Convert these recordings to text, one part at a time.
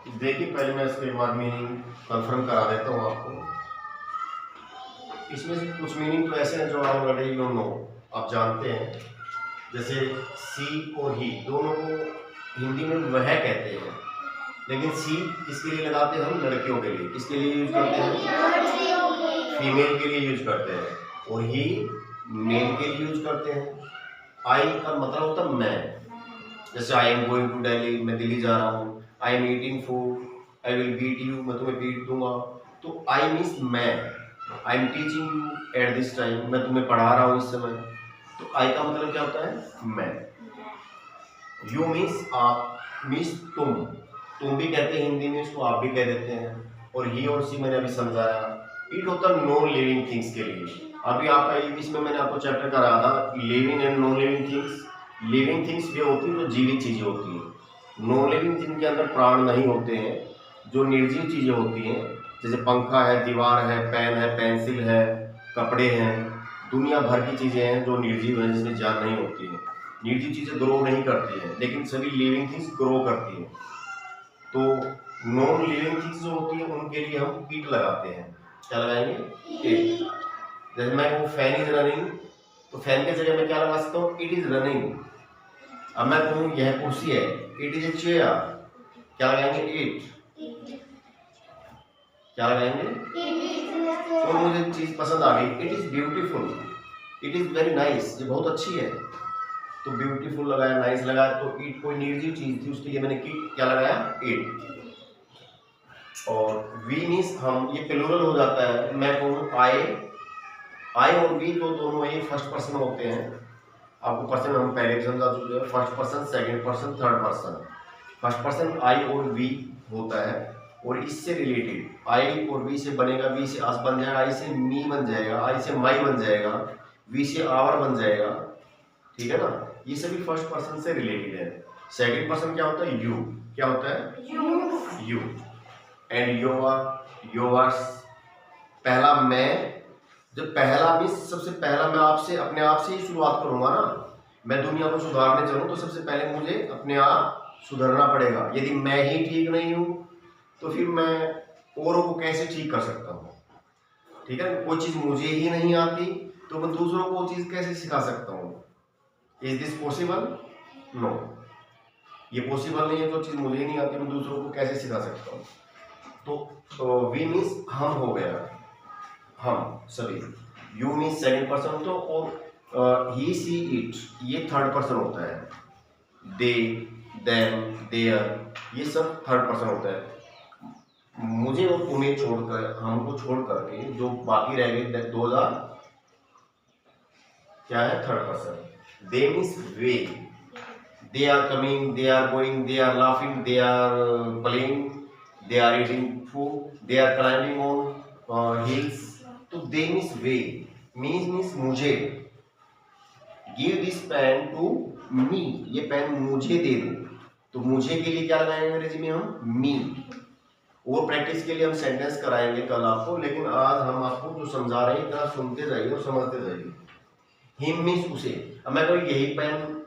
देखिए पहले मैं इसके बाद मीनिंग कंफर्म करा देता हूँ आपको। इसमें से कुछ मीनिंग तो ऐसे हैं जो ऑलरेडी यू नो, आप जानते हैं। जैसे सी और ही दोनों को हिंदी में वह कहते हैं, लेकिन सी किसके लिए लगाते हैं हम? लड़कियों के लिए। किसके लिए यूज करते हैं? फीमेल के लिए यूज करते हैं। और ही मेल के लिए यूज करते हैं। आई का मतलब होता है मैं। जैसे I am going to Delhi, मैं दिल्ली जा रहा हूँ। I am eating food, I will beat you, मैं तुम्हें बीट दूंगा। तो आई मीन्स मैं। I am teaching you at this time, मैं तुम्हें पढ़ा रहा हूँ इस समय। तो आई का मतलब क्या होता है? मैं। यू मीन्स आप, मीन्स तुम भी कहते हैं हिंदी में, इसको आप भी कह देते हैं। और ही और सी मैंने अभी समझाया। इट होता है नॉन लिविंग थिंग्स के लिए। अभी आपका इसमें मैंने आपको चैप्टर कराया था living and non living things. Living things भी होती है जो जीवित चीजें होती हैं। नॉन लिविंग जिनके अंदर प्राण नहीं होते हैं, जो निर्जीव चीजें होती हैं, जैसे पंखा है, दीवार है, पेन है, पेंसिल है, कपड़े हैं, दुनिया भर की चीजें हैं जो निर्जीव हैं, जिसमें जान नहीं होती है। निर्जीव चीजें ग्रो नहीं करती हैं, लेकिन सभी लिविंग थिंग्स ग्रो करती हैं। तो नॉन लिविंग थिंग्स जो होती है उनके लिए हम ईट लगाते हैं। क्या लगाएंगे? ईट। जैसे मैं कहूँ फैन इज रनिंग, तो फैन की जगह मैं क्या लगा सकता हूँ? It is running. अब मैं कहूँ यह कुर्सी है, इट इज ए चेयर, क्या लगाएंगे? इट। क्या लगाएंगे? और मुझे चीज पसंद आ गई, it is beautiful, it is very nice, ये बहुत अच्छी है। तो ब्यूटीफुल लगाया, नाइस लगाया, तो ईट कोई निर्जीव चीज थी, उसके लिए मैंने क्या लगाया? ईट। और वी मीन्स हम, ये प्लूरल हो जाता है। मैं कहूँ आई और वी तो दोनों ये फर्स्ट पर्सन होते हैं। आपको पर्सन हम पहले भी समझा चुके हैं, first person, second person, third person. First person I और वी होता है, और इससे रिलेटेड आई और वी से बनेगा, वी से अस बन जाएगा, आई से मी बन जाएगा, आई से माई बन जाएगा, वी से आवर बन जाएगा। ठीक है ना? ये सभी फर्स्ट पर्सन से रिलेटेड है। सेकंड पर्सन क्या होता है? यू। क्या होता है? यू। And yours. पहला मैं, जब पहला भी, सबसे पहला मैं आपसे, अपने आप से ही शुरुआत करूंगा ना। मैं दुनिया को सुधारने चलूं तो सबसे पहले मुझे अपने आप सुधरना पड़ेगा। यदि मैं ही ठीक नहीं हूं तो फिर मैं औरों को कैसे ठीक कर सकता हूं? ठीक है, कोई चीज मुझे ही नहीं आती तो मैं दूसरों को वो चीज कैसे सिखा सकता हूं? Is this possible? नो, ये पॉसिबल नहीं है। जो चीज मुझे ही नहीं आती मैं दूसरों को कैसे सिखा सकता हूँ? तो वी मीन्स हम हो गया, हम सभी। यू मीन्स सेकंड पर्सन तो, और ही सी इट ये थर्ड पर्सन होता है। दे, देम, देयर, ये सब थर्ड पर्सन होता है। मुझे और तुम्हें छोड़कर, हमको छोड़ करके जो बाकी रह गए, दो क्या है? Third person. They means way. They are coming, they are going, they are laughing, they are playing, they are eating food, they are climbing on hills. तो they means way, means मुझे। Give this pen to me, ये pen मुझे दे दो। तो मुझे के लिए क्या लगाएंगे अंग्रेजी में हम? मी। और प्रैक्टिस के लिए हम सेंटेंस कराएंगे कल आपको, लेकिन आज हम आपको जो समझा रहे हैं इतना सुनते जाइए और समझते जाइए। हिम मीन्स उसे। अब मैं कहूँ यही पेन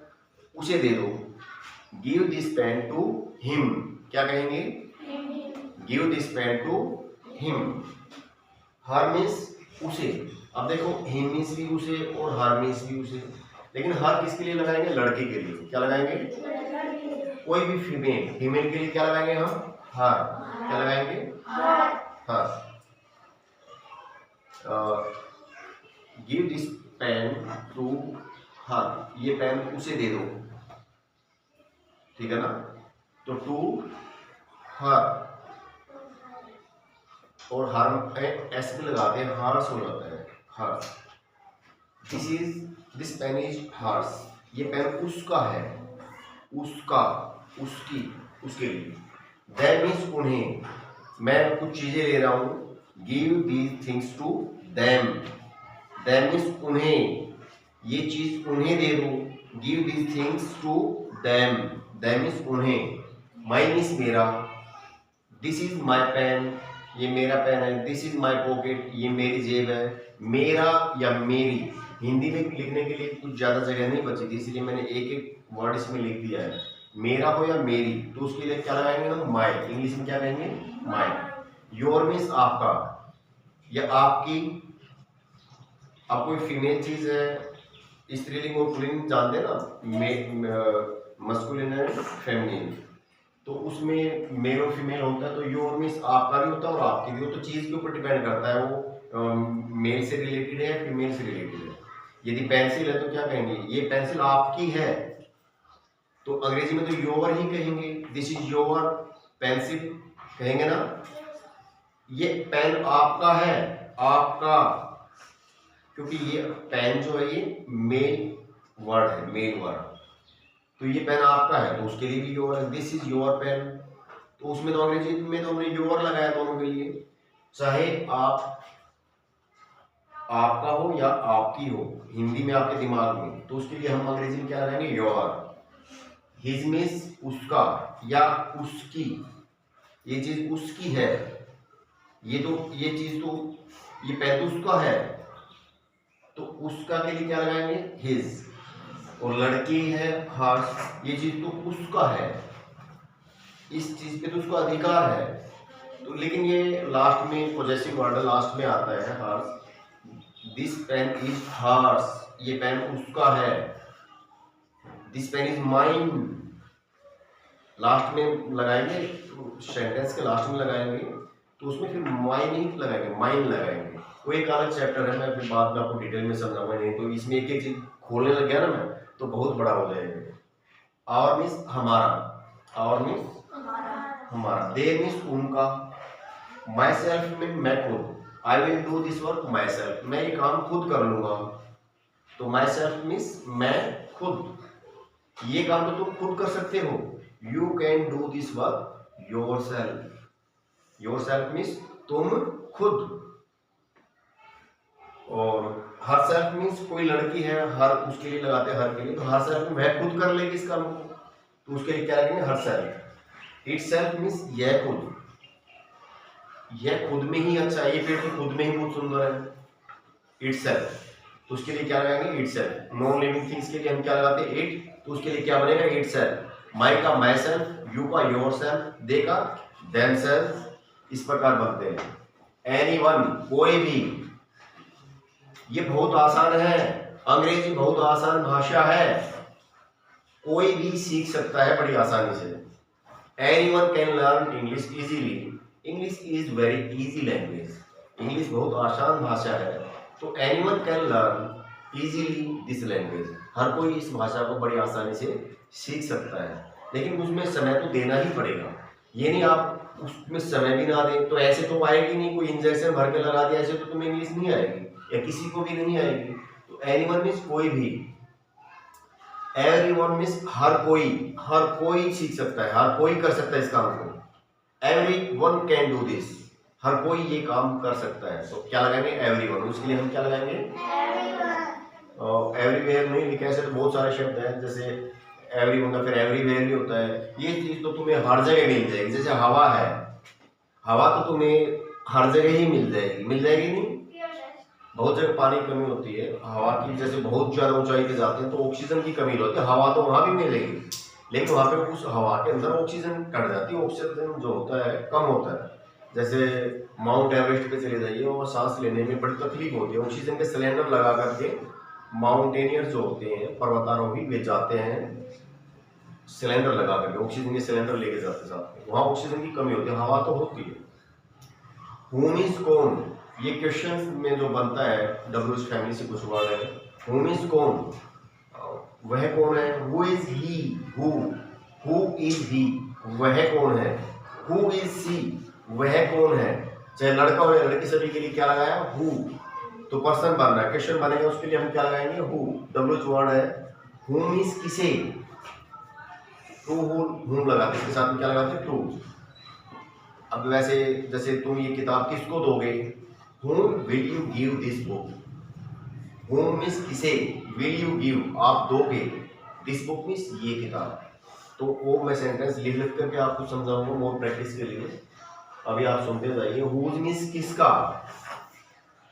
उसे दे दो, give this pen to him, क्या कहेंगे? Give this pen to him. Her means उसे। अब देखो हिम मीन्स भी उसे और हर मीन्स भी उसे, लेकिन हर किसके लिए लगाएंगे? लड़के के लिए। क्या लगाएंगे? कोई भी फीमेल, फीमेल के लिए क्या लगाएंगे हम? हर। क्या लगाएंगे? Her. Give this pen to her, ये पेन उसे दे दो। ठीक है ना? तो टू हर, और हर एस भी लगाते हैं, हार्स हो जाता है, hers. This pen is hers, ये पेन उसका है, उसका, उसकी, उसके लिए। दैट मीन्स उन्हें। मैं कुछ चीजें ले रहा हूं, give these things to them. That means उन्हें, ये चीज उन्हें दे दो, give these things to them. That means उन्हें। माई मीन्स मेरा, दिस इज माई पेन, ये मेरा पेन है। दिस इज माई पॉकेट, ये मेरी जेब है। मेरा या मेरी, हिंदी में लिखने के लिए कुछ ज़्यादा जगह नहीं बची थी, इसलिए मैंने एक एक वर्ड इसमें लिख दिया है। मेरा हो या मेरी, तो उसके लिए क्या लगाएंगे हम? माई। इंग्लिश में क्या कहेंगे? माई। योर मीन्स आपका या आपकी। अब कोई फीमेल चीज है, स्त्रीलिंग और पुल्लिंग जानते हैं ना, मस्कुलिन एंड फेमिनिन, तो उसमें मेल और फीमेल होता है, तो योर मीन्स आपका भी होता है और आपकी भी हो, तो चीज के ऊपर डिपेंड करता है वो मेल से रिलेटेड है या फीमेल से रिलेटेड है। यदि पेंसिल है तो क्या कहेंगे? ये पेंसिल आपकी है, तो अंग्रेजी में तो योर ही कहेंगे, दिस इज योर पेंसिल कहेंगे ना। ये पेन आपका है, आपका, क्योंकि ये पेन जो है ये मेल वर्ड है, मेल वर्ड, तो ये पेन आपका है तो उसके लिए भी योर है, दिस इज योर पेन। तो उसमें तो अंग्रेजी में तो हमने योर लगाया दोनों के लिए, चाहे आपका हो या आपकी हो, हिंदी में आपके दिमाग में, तो उसके लिए हम अंग्रेजी में क्या लगाएंगे? योर। हिज मीन्स उसका या उसकी, ये चीज उसकी है, ये चीज तो, ये पेन तो उसका है, तो उसका के लिए क्या लगाएंगे? हिज। और लड़की है हर्ष, ये चीज तो उसका है, इस चीज पे तो उसका अधिकार है, तो लेकिन ये लास्ट में पॉजेसिव वर्ड लास्ट में आता है, hers. This pen is hers, ये पेन उसका है। This pen is mine, last में लगाएंगे, सेंटेंस के लास्ट में लगाएंगे, तो उसमें फिर माइन नहीं लगाएंगे, माइन लगाएंगे। वो एक अलग चैप्टर है, मैं फिर बाद में आपको डिटेल में समझाऊंगा, नहीं तो इसमें एक एक चीज खोलने लग गया ना मैं, तो बहुत बड़ा हो जाएगा। और मीन्स हमारा, और मीन्स हमारा। दे मीन्स उनका। माई सेल्फ में मैं खुद, I will do this work my self, मैं ये काम खुद कर लूंगा, तो माई सेल्फ मीन्स मैं खुद, ये काम तो तुम खुद कर सकते हो, you can do this work your self. Your self means तुम खुद। और हर सेल्फ मीन्स कोई लड़की है, हर उसके लिए लगाते हैं, हर के लिए, तो हर सेल्फ में वह खुद कर लेगी इस काम को, तो उसके लिए क्या लगेंगे? Her self. It self means यह खुद, यह खुद में ही अच्छा है, ये पेड़ तो खुद में ही बहुत सुंदर है। इट सेल्फ, तो उसके लिए क्या लगाएंगे? It self. Non living things के लिए हम क्या लगाते हैं? इट, तो उसके लिए क्या बनेगा? It self. माई का माई सेल्फ, यू का योर सेल्फ, दे का देम सेल्फ, इस प्रकार बनते हैं। एनीवन, कोई भी, ये बहुत आसान है, अंग्रेजी बहुत आसान भाषा है, कोई भी सीख सकता है बड़ी आसानी से। Anyone can learn English easily, English is very easy language, English बहुत आसान भाषा है, तो anyone can learn easily this language, हर कोई इस भाषा को बड़ी आसानी से सीख सकता है, लेकिन उसमें समय तो देना ही पड़ेगा। ये नहीं आप उसमें समय भी ना दें तो ऐसे तो आएगी नहीं, कोई इंजेक्शन भर के लगा दिया ऐसे तो तुम्हें इंग्लिश नहीं आएगी, या किसी को भी नहीं आएगी। तो एनीवन मीन्स कोई भी, एवरीवन मीन्स हर कोई सीख सकता है, हर कोई कर सकता है इस काम को। एवरीवन कैन डू दिस, हर कोई ये काम कर सकता है, तो क्या लगाएंगे? एवरीवन। उसके लिए हम क्या लगाएंगे? एवरीवेयर नहीं लिखा, ऐसे तो बहुत सारे शब्द हैं, जैसे एवरीवन का फिर एवरीवेयर भी होता है। ये चीज तो तुम्हें हर जगह मिल जाएगी, जैसे हवा है, हवा तो तुम्हें हर जगह ही मिल जाएगी नहीं? बहुत जगह पानी की कमी होती है हवा की, जैसे बहुत ज्यादा ऊंचाई पे जाते हैं तो ऑक्सीजन की कमी होती है, हवा तो वहां भी मिलेगी, लेकिन वहां पे उस हवा के अंदर ऑक्सीजन कट जाती है, ऑक्सीजन जो होता है कम होता है। जैसे माउंट एवरेस्ट पे चले जाइए और सांस लेने में बड़ी तकलीफ होती है, ऑक्सीजन के सिलेंडर लगा करके माउंटेनियर जो होते हैं, पर्वतारोही, वे जाते हैं सिलेंडर लगा करके, ऑक्सीजन के सिलेंडर लेके जाते साथ में, वहां ऑक्सीजन की कमी होती है, हवा तो होती है। हूम इज कौन, ये क्वेश्चन में जो बनता है, डब्ल्यूएच फैमिली से कुछ वर्ड है। हूम इज कौन, वह कौन है? Who is he, who is he, वह कौन है? हु इज सी, वह कौन है? चाहे लड़का हो या लड़की, सभी के लिए क्या लगाया? हु। तो पर्सन बन रहा है, क्वेश्चन बनेगा, उसके लिए हम क्या लगाएंगे? हु। डब्ल्यूएच वर्ड है। हुम इज किसे, टू हुम लगाते, इसके साथ में क्या लगाते? टू। अब वैसे जैसे तुम ये किताब किसको दोगे? Whom will you give this book? Whom means किसे, will you give आप दोगे, this book मीन्स ये किताब। तो वो मैं सेंटेंस लिख करके आपको समझाऊंगा मोर प्रैक्टिस के लिए, अभी आप सुनते जाइए। whose मीन्स किसका।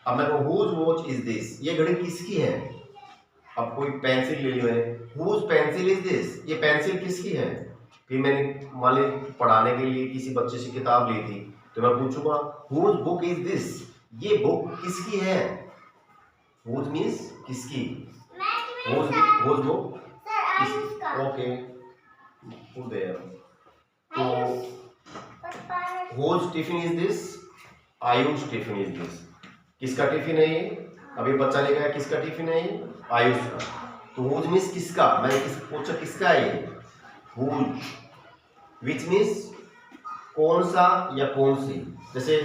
अब मैं कहूँ whose watch is this, ये घड़ी किसकी है? अब कोई पेंसिल ले ली मैंने, whose pencil is this, ये पेंसिल किसकी है? फिर मैंने मान ली पढ़ाने के लिए किसी बच्चे से किताब ली थी, तो मैं पूछूंगा हुज बुक इज दिस, ये बुक किसकी है। हुज मीन्स किसकी, हुज बुक, ओके तो whose tiffin is this, Ayush tiffin is this, किसका टिफिन है ये, अभी बच्चा लेकर आया, किसका टिफिन है ये, आयुष का। तो हुज मीन्स किसका, मैंने पूछा किसका है ये, हुज। विच मीन्स कौन सा या कौन सी, जैसे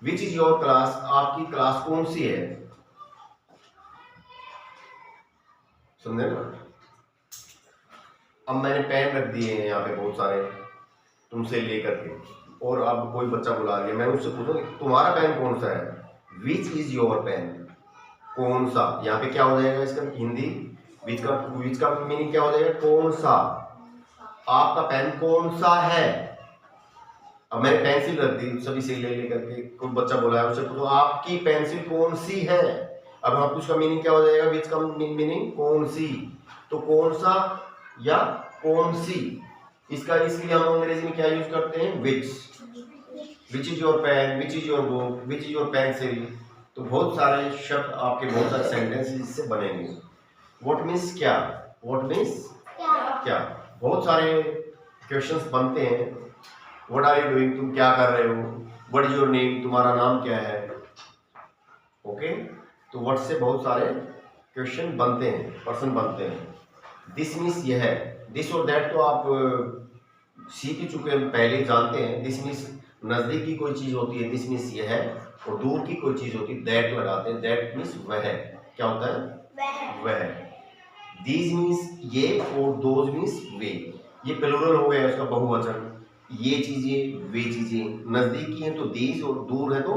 विच इज योर क्लास, आपकी क्लास कौन सी है, समझे ना। अब मैंने पेन रख दिए हैं यहाँ पे बहुत सारे तुमसे लेकर के, और अब कोई बच्चा बुला लिया, मैं उससे पूछूंगा तुम्हारा पेन कौन सा है, विच इज योर पेन, कौन सा। यहाँ पे क्या हो जाएगा इसका हिंदी, विच का मीनिंग क्या हो जाएगा, कौन सा, आपका पेन कौन सा है। अब मैंने पेंसिल रख दी सभी से ले लेकर के, कोई बच्चा बोला है उससे पूछो आपकी पेंसिल कौन सी है। अब हम उसका मीनिंग क्या हो जाएगा, विच का मीनिंग कौन सी, तो कौन सा या कौन सी, इसका इसलिए हम अंग्रेजी में क्या यूज करते हैं, which. Which is your pen, which is your book, which is your pencil. तो बहुत सारे शब्द आपके, बहुत सारे सेंटेंस इससे बनेंगे। व्हाट मीन्स क्या, व्हाट मीन्स क्या, बहुत सारे क्वेश्चंस बनते हैं। व्हाट आर यू डूइंग, तुम क्या कर रहे हो, व्हाट इज योर नेम, तुम्हारा नाम क्या है, ओके। तो व्हाट से बहुत सारे क्वेश्चन बनते हैं, पर्सन बनते हैं। दिस मीन्स यह है, दिस और दैट तो आप सीख ही चुके हैं, पहले जानते हैं। दिस मीन्स नजदीक की कोई चीज होती है, दिस मीन्स यह है, और दूर की कोई चीज होती है दैट लगाते हैं, दैट मीन्स वह, क्या होता है वह। दीज मीन्स ये, और दोज मीन्स वे, ये प्लूरल हो गया उसका बहुवचन, ये चीजें वे चीजें, नजदीकी है तो दीज, और दूर है तो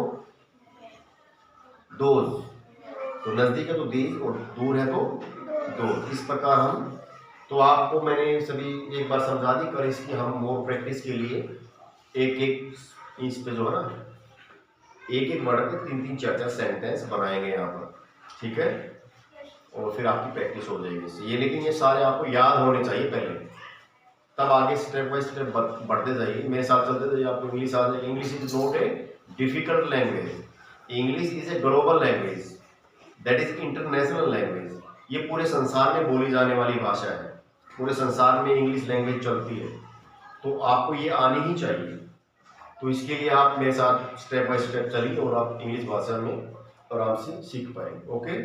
दोज, तो नजदीक है तो दीज और दूर है तो दोज। इस प्रकार हम, तो आपको मैंने सभी एक बार समझा दी, पर इसकी हम मोर प्रैक्टिस के लिए एक एक इस पे जो है ना, एक एक वर्ड पे 3-3 4-4 सेंटेंस बनाएंगे यहाँ पर, ठीक है, और फिर आपकी प्रैक्टिस हो जाएगी इससे। ये लेकिन ये सारे आपको याद होने चाहिए पहले, तब आगे स्टेप बाय स्टेप बढ़ते जाइए, मेरे साथ चलते जाइए, आपको इंग्लिश आ जाए। English is not a difficult language, English is a global language, that is international language. ये पूरे संसार में बोली जाने वाली भाषा है, पूरे संसार में इंग्लिश लैंग्वेज चलती है, तो आपको ये आनी ही चाहिए। तो इसके लिए आप मेरे साथ स्टेप बाय स्टेप चलिए, और आप इंग्लिश भाषा में आराम से सीख पाएंगे, ओके।